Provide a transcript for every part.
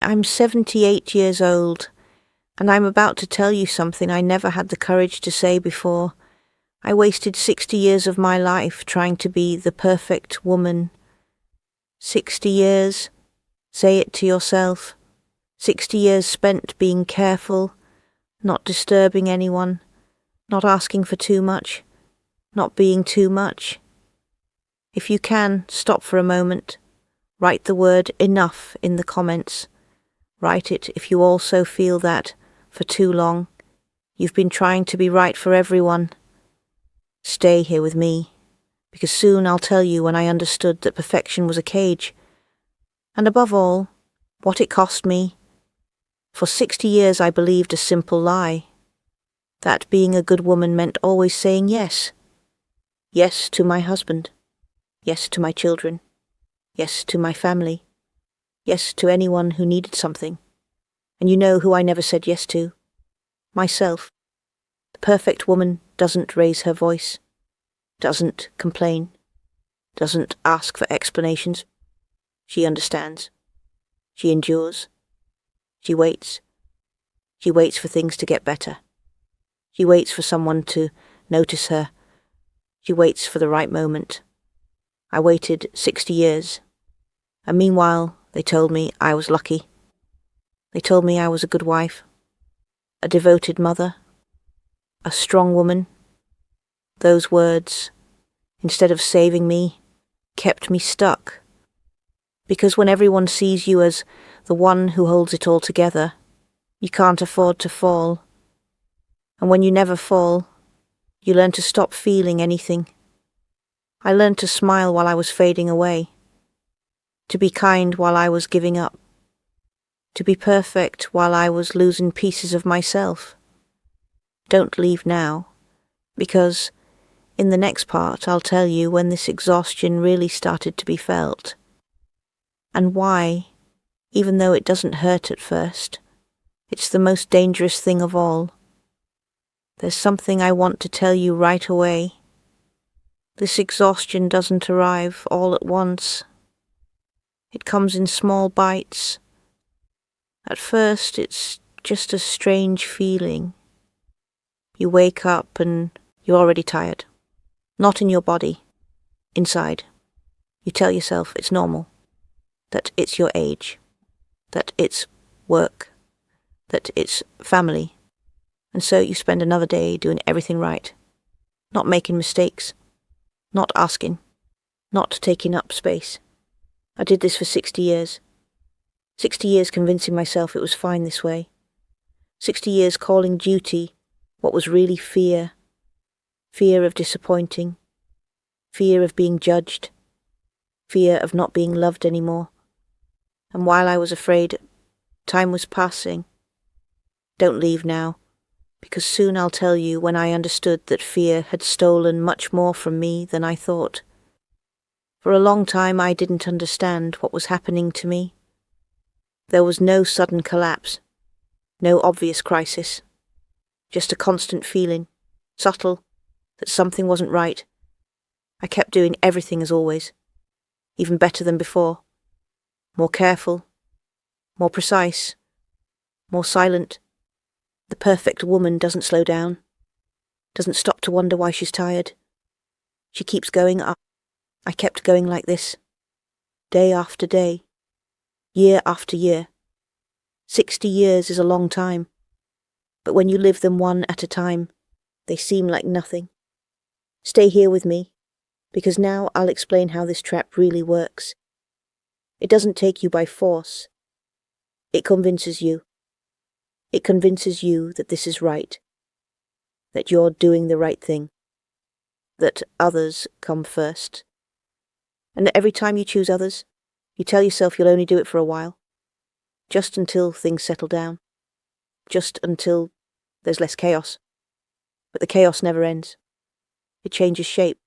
I'm 78 years old, and I'm about to tell you something I never had the courage to say before. I wasted 60 years of my life trying to be the perfect woman. 60 years, say it to yourself. 60 years spent being careful, not disturbing anyone, not asking for too much, not being too much. If you can, stop for a moment. Write the word enough in the comments. Write it if you also feel that, for too long, you've been trying to be right for everyone. Stay here with me, because soon I'll tell you when I understood that perfection was a cage. And above all, what it cost me. For 60 years I believed a simple lie. That being a good woman meant always saying yes. Yes to my husband. Yes to my children. Yes to my family. Yes to anyone who needed something. And you know who I never said yes to? Myself. The perfect woman doesn't raise her voice, doesn't complain, doesn't ask for explanations. She understands. She endures. She waits. She waits for things to get better. She waits for someone to notice her. She waits for the right moment. I waited 60 years. And meanwhile, they told me I was lucky. They told me I was a good wife, a devoted mother, a strong woman. Those words, instead of saving me, kept me stuck. Because when everyone sees you as the one who holds it all together, you can't afford to fall. And when you never fall, you learn to stop feeling anything. I learned to smile while I was fading away, to be kind while I was giving up, to be perfect while I was losing pieces of myself. Don't leave now, because in the next part I'll tell you when this exhaustion really started to be felt, and why, even though it doesn't hurt at first, it's the most dangerous thing of all. There's something I want to tell you right away. This exhaustion doesn't arrive all at once. It comes in small bites. At first, it's just a strange feeling. You wake up and you're already tired. Not in your body, inside. You tell yourself it's normal, that it's your age, that it's work, that it's family. And so you spend another day doing everything right, not making mistakes, not asking, not taking up space. I did this for 60 years. 60 years convincing myself it was fine this way. 60 years calling duty what was really fear. Fear of disappointing. Fear of being judged. Fear of not being loved anymore. And while I was afraid, time was passing. Don't leave now, because soon I'll tell you when I understood that fear had stolen much more from me than I thought. For a long time I didn't understand what was happening to me. There was no sudden collapse, no obvious crisis, just a constant feeling, subtle, that something wasn't right. I kept doing everything as always, even better than before, more careful, more precise, more silent. The perfect woman doesn't slow down, doesn't stop to wonder why she's tired. She keeps going up. I kept going like this, day after day, year after year. 60 years is a long time, but when you live them one at a time, they seem like nothing. Stay here with me, because now I'll explain how this trap really works. It doesn't take you by force. It convinces you. It convinces you that this is right, that you're doing the right thing, that others come first. And that every time you choose others, you tell yourself you'll only do it for a while, just until things settle down, just until there's less chaos. But the chaos never ends. It changes shape.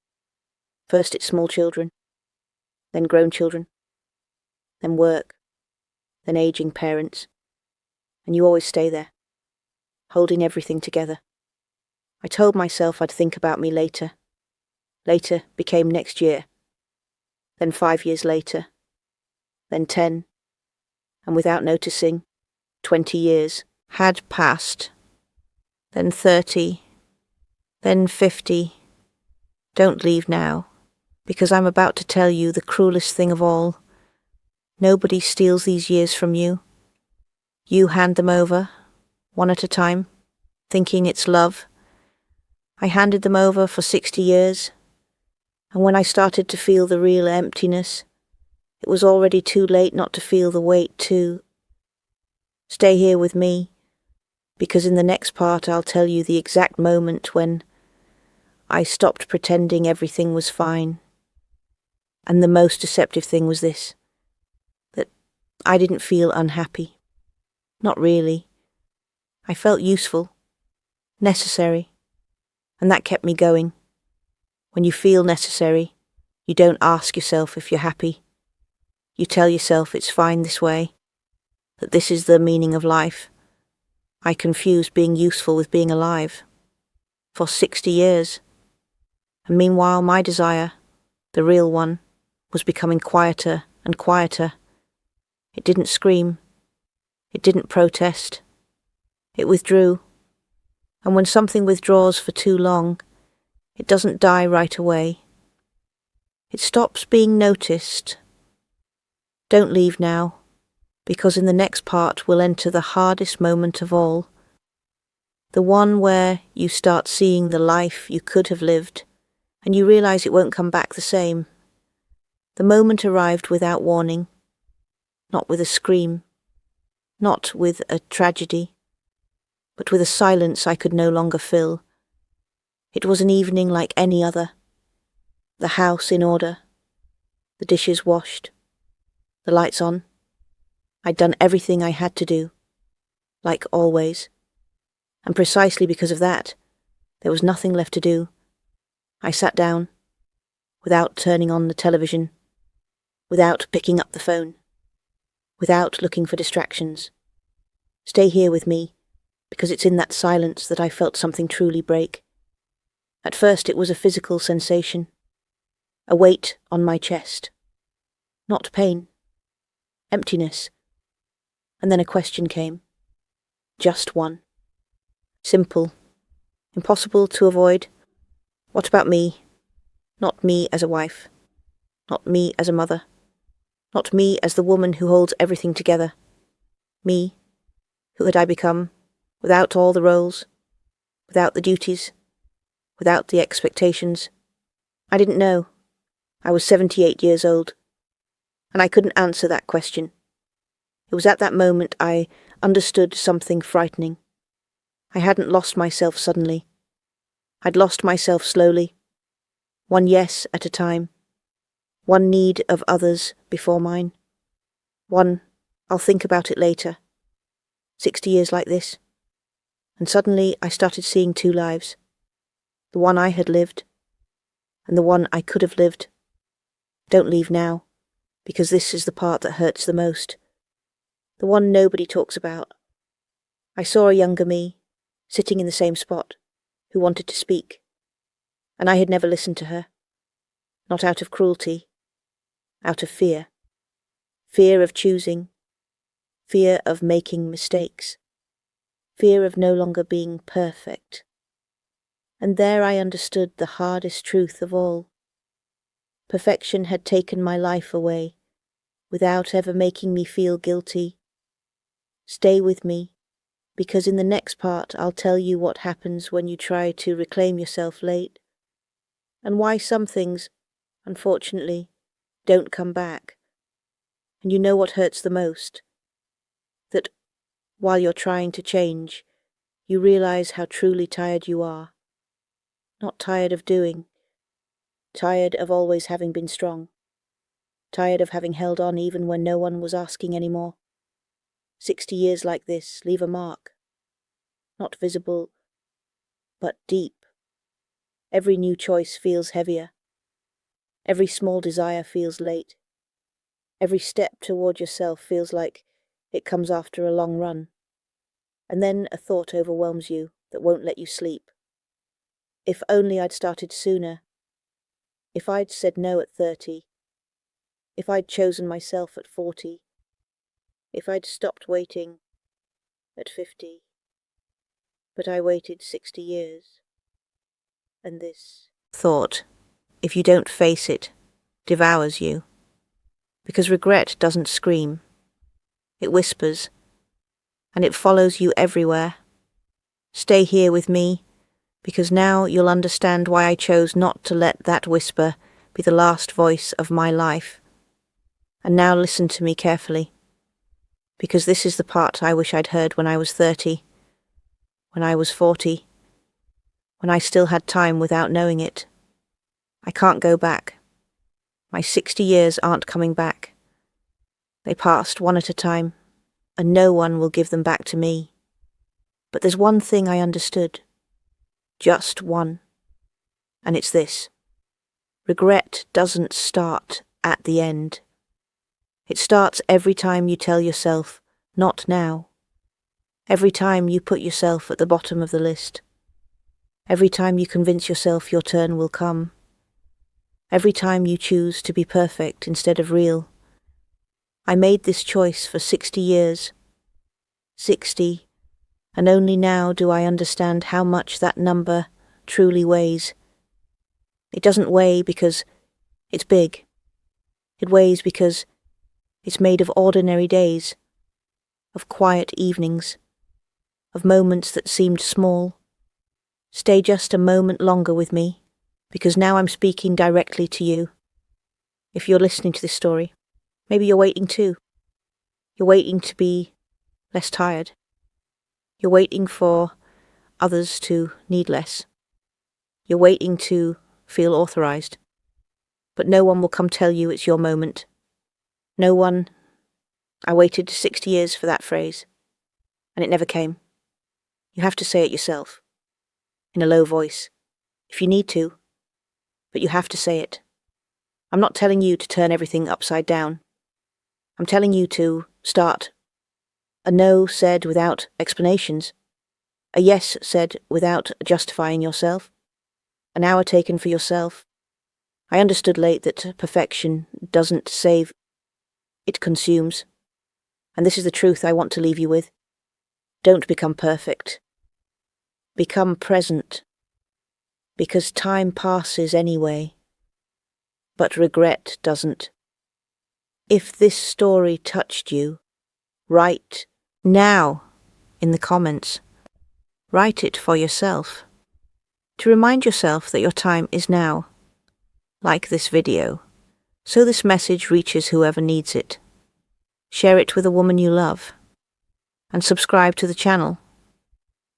First it's small children, then grown children, then work, then aging parents, and you always stay there, holding everything together. I told myself I'd think about me later. Later became next year, then 5 years later, then 10, and without noticing, 20 years had passed. Then 30, then 50. Don't leave now, because I'm about to tell you the cruelest thing of all. Nobody steals these years from you. You hand them over, one at a time, thinking it's love. I handed them over for 60 years, and when I started to feel the real emptiness, it was already too late not to feel the weight too. Stay here with me, because in the next part I'll tell you the exact moment when I stopped pretending everything was fine. And the most deceptive thing was this, that I didn't feel unhappy. Not really. I felt useful, necessary, and that kept me going. When you feel necessary, you don't ask yourself if you're happy. You tell yourself it's fine this way, that this is the meaning of life. I confused being useful with being alive. For 60 years. And meanwhile my desire, the real one, was becoming quieter and quieter. It didn't scream. It didn't protest. It withdrew. And when something withdraws for too long, it doesn't die right away. It stops being noticed. Don't leave now, because in the next part we'll enter the hardest moment of all. The one where you start seeing the life you could have lived, and you realize it won't come back the same. The moment arrived without warning, not with a scream, not with a tragedy, but with a silence I could no longer fill. It was an evening like any other. The house in order, the dishes washed, the lights on. I'd done everything I had to do, like always. And precisely because of that, there was nothing left to do. I sat down, without turning on the television, without picking up the phone, without looking for distractions. Stay here with me, because it's in that silence that I felt something truly break. At first it was a physical sensation, a weight on my chest. Not pain, emptiness. And then a question came. Just one. Simple, impossible to avoid. What about me? Not me as a wife. Not me as a mother. Not me as the woman who holds everything together. Me, who had I become, without all the roles, without the duties, without the expectations? I didn't know. I was 78 years old, and I couldn't answer that question. It was at that moment I understood something frightening. I hadn't lost myself suddenly. I'd lost myself slowly, one yes at a time, one need of others before mine, one I'll think about it later, 60 years like this. And suddenly I started seeing two lives, the one I had lived, and the one I could have lived. Don't leave now, because this is the part that hurts the most, the one nobody talks about. I saw a younger me, sitting in the same spot, who wanted to speak, and I had never listened to her, not out of cruelty, out of fear. Fear of choosing, fear of making mistakes, fear of no longer being perfect. And there I understood the hardest truth of all. Perfection had taken my life away, without ever making me feel guilty. Stay with me, because in the next part I'll tell you what happens when you try to reclaim yourself late, and why some things, unfortunately, don't come back. And you know what hurts the most? That while you're trying to change, you realize how truly tired you are. Not tired of doing, tired of always having been strong, tired of having held on even when no one was asking any more. 60 years like this leave a mark, not visible, but deep. Every new choice feels heavier. Every small desire feels late. Every step toward yourself feels like it comes after a long run. And then a thought overwhelms you that won't let you sleep. If only I'd started sooner. If I'd said no at 30. If I'd chosen myself at 40. if I'd stopped waiting at 50, but I waited 60 years. And this thought, if you don't face it, devours you. Because regret doesn't scream. It whispers, and it follows you everywhere. Stay here with me, because now you'll understand why I chose not to let that whisper be the last voice of my life. And now listen to me carefully, because this is the part I wish I'd heard when I was 30, when I was 40, when I still had time without knowing it. I can't go back. My 60 years aren't coming back. They passed one at a time, and no one will give them back to me. But there's one thing I understood. Just one. And it's this. Regret doesn't start at the end. It starts every time you tell yourself, not now. Every time you put yourself at the bottom of the list. Every time you convince yourself your turn will come. Every time you choose to be perfect instead of real. I made this choice for 60 years. 60, and only now do I understand how much that number truly weighs. It doesn't weigh because it's big. It weighs because it's made of ordinary days, of quiet evenings, of moments that seemed small. Stay just a moment longer with me, because now I'm speaking directly to you. If you're listening to this story, maybe you're waiting too. You're waiting to be less tired. You're waiting for others to need less. You're waiting to feel authorized. But no one will come tell you it's your moment. No one. I waited 60 years for that phrase, and it never came. You have to say it yourself, in a low voice, if you need to, but you have to say it. I'm not telling you to turn everything upside down. I'm telling you to start. A no said without explanations. A yes said without justifying yourself. An hour taken for yourself. I understood late that perfection doesn't save, it consumes. And this is the truth I want to leave you with. Don't become perfect. Become present. Because time passes anyway. But regret doesn't. If this story touched you, write now in the comments. Write it for yourself. To remind yourself that your time is now. Like this video, so this message reaches whoever needs it. Share it with a woman you love. And subscribe to the channel.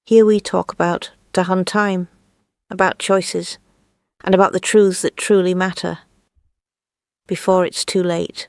Here we talk about Dahan time, about choices, and about the truths that truly matter. Before it's too late.